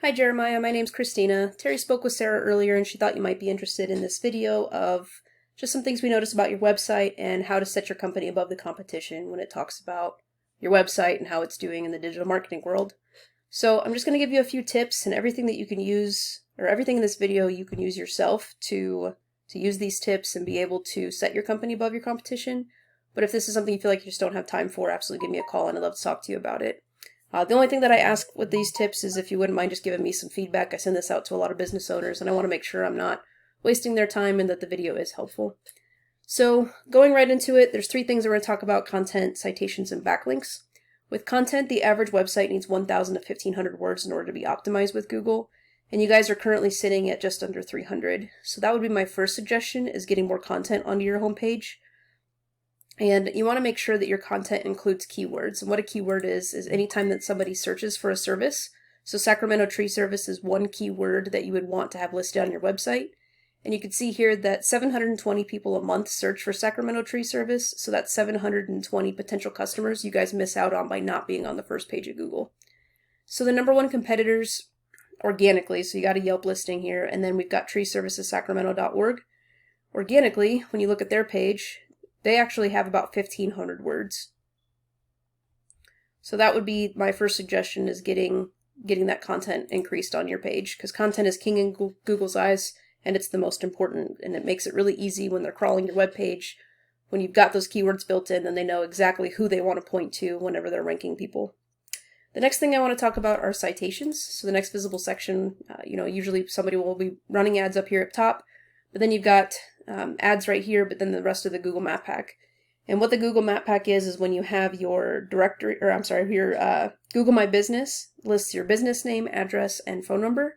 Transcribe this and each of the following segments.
Hi Jeremiah, my name's Christina. Terry spoke with Sarah earlier and she thought you might be interested in this video of just some things we noticed about your website and how to set your company above the competition when it talks about your website and how it's doing in the digital marketing world. So I'm just going to give you a few tips, and everything that you can use, or everything in this video you can use yourself to use these tips and be able to set your company above your competition. But if this is something you feel like you just don't have time for, absolutely give me a call and I'd love to talk to you about it. The only thing that I ask with these tips is if you wouldn't mind just giving me some feedback. I send this out to a lot of business owners and I want to make sure I'm not wasting their time and that the video is helpful. So going right into it, there's three things we're going to talk about: content, citations, and backlinks. With content, the average website needs 1,000 to 1,500 words in order to be optimized with Google, and you guys are currently sitting at just under 300. So that would be my first suggestion, is getting more content onto your homepage. And you want to make sure that your content includes keywords. And what a keyword is anytime that somebody searches for a service. So Sacramento Tree Service is one keyword that you would want to have listed on your website. And you can see here that 720 people a month search for Sacramento Tree Service. So that's 720 potential customers you guys miss out on by not being on the first page of Google. So the number one competitors organically, so you got a Yelp listing here, and then we've got treeservicessacramento.org. Organically, when you look at their page, they actually have about 1,500 words. So that would be my first suggestion, is getting that content increased on your page, because content is king in Google's eyes, and it's the most important, and it makes it really easy when they're crawling your web page. When you've got those keywords built in, then they know exactly who they want to point to whenever they're ranking people. The next thing I want to talk about are citations. So the next visible section, usually somebody will be running ads up here at top, but then you've got ads right here, but then the rest of the Google Map Pack. And what the Google Map Pack is when you have your directory, your Google My Business lists your business name, address, and phone number.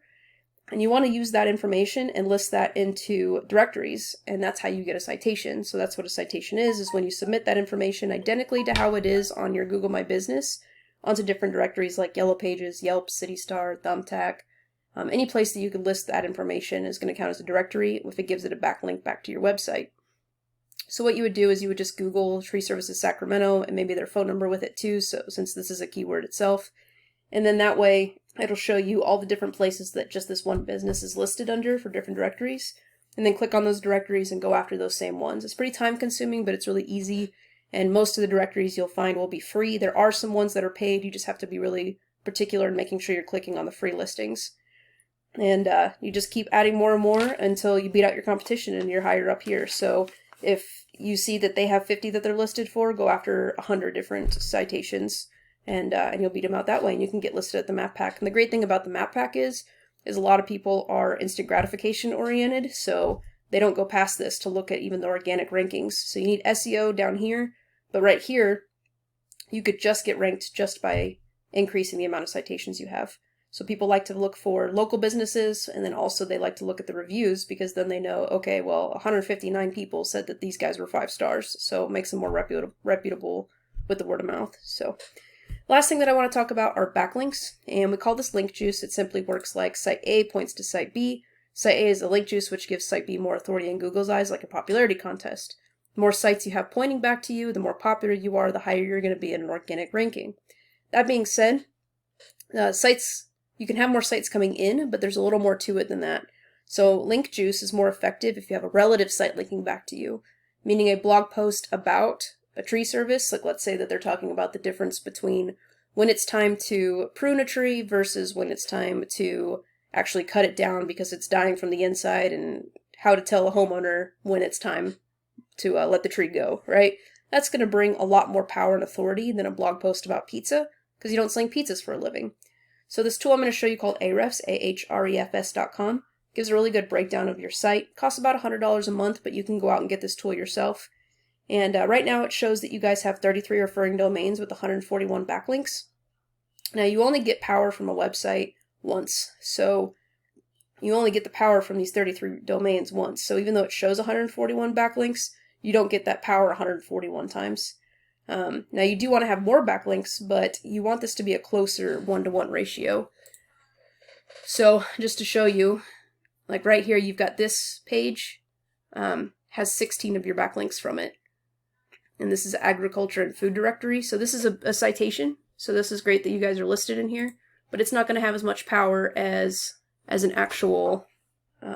And you want to use that information and list that into directories, and that's how you get a citation. So that's what a citation is when you submit that information identically to how it is on your Google My Business onto different directories like Yellow Pages, Yelp, CityStar, Thumbtack. Any place that you could list that information is going to count as a directory if it gives it a backlink back to your website. So what you would do is you would just Google Tree Services Sacramento and maybe their phone number with it too, so since this is a keyword itself. And then that way it'll show you all the different places that just this one business is listed under for different directories. And then click on those directories and go after those same ones. It's pretty time consuming, but it's really easy. And most of the directories you'll find will be free. There are some ones that are paid. You just have to be really particular in making sure you're clicking on the free listings. And you just keep adding more and more until you beat out your competition and you're higher up here. So if you see that they have 50 that they're listed for, go after 100 different citations, and you'll beat them out that way, and you can get listed at the Map Pack. And the great thing about the Map Pack is a lot of people are instant gratification oriented, so they don't go past this to look at even the organic rankings. So you need SEO down here, but right here, you could just get ranked just by increasing the amount of citations you have. So people like to look for local businesses, and then also they like to look at the reviews, because then they know, okay, well, 159 people said that these guys were 5 stars, so it makes them more reputable with the word of mouth. So last thing that I want to talk about are backlinks, and we call this link juice. It simply works like site A points to site B. Site A is a link juice, which gives site B more authority in Google's eyes, like a popularity contest. The more sites you have pointing back to you, the more popular you are, the higher you're going to be in an organic ranking. That being said, you can have more sites coming in, but there's a little more to it than that. So link juice is more effective if you have a relative site linking back to you, meaning a blog post about a tree service. Like, let's say that they're talking about the difference between when it's time to prune a tree versus when it's time to actually cut it down because it's dying from the inside, and how to tell a homeowner when it's time to let the tree go, right? That's going to bring a lot more power and authority than a blog post about pizza, because you don't sling pizzas for a living. So this tool I'm going to show you, called Ahrefs, ahrefs.com, gives a really good breakdown of your site. Costs about $100 a month, but you can go out and get this tool yourself. And right now it shows that you guys have 33 referring domains with 141 backlinks. Now you only get power from a website once, so you only get the power from these 33 domains once. So even though it shows 141 backlinks, you don't get that power 141 times. Now you do want to have more backlinks, but you want this to be a closer 1-to-1 ratio. So just to show you, like right here, you've got this page, has 16 of your backlinks from it. And this is agriculture and food directory. So this is a citation. So this is great that you guys are listed in here. but it's not going to have as much power as an actual,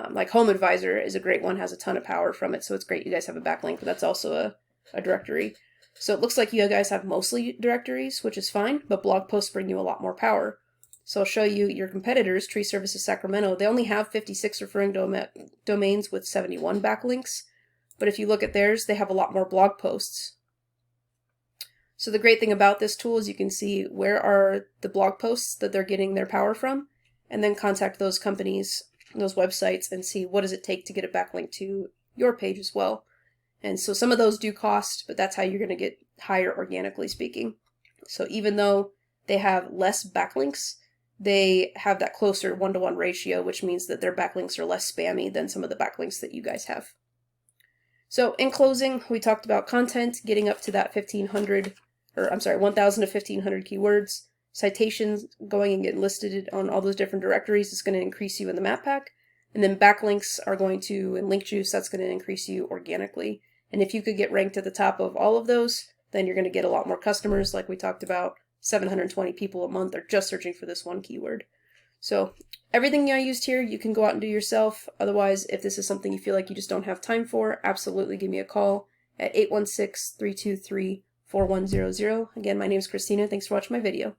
like Home Advisor is a great one, has a ton of power from it, so it's great you guys have a backlink, but that's also a directory. So it looks like you guys have mostly directories, which is fine, but blog posts bring you a lot more power. So I'll show you your competitors, Tree Services Sacramento. They only have 56 referring domains with 71 backlinks, but if you look at theirs, they have a lot more blog posts. So the great thing about this tool is you can see where are the blog posts that they're getting their power from, and then contact those companies, those websites, and see what does it take to get a backlink to your page as well. And so some of those do cost, but that's how you're going to get higher organically speaking. So even though they have less backlinks, they have that closer 1-to-1 ratio, which means that their backlinks are less spammy than some of the backlinks that you guys have. So in closing, we talked about content, getting up to that 1,000 to 1,500 keywords. Citations, going and getting listed on all those different directories is going to increase you in the map pack. And then backlinks are going to, and link juice, that's going to increase you organically. And if you could get ranked at the top of all of those, then you're going to get a lot more customers, like we talked about. 720 people a month are just searching for this one keyword. So everything I used here, you can go out and do yourself. Otherwise, if this is something you feel like you just don't have time for, absolutely give me a call at 816-323-4100. Again, my name is Christina. Thanks for watching my video.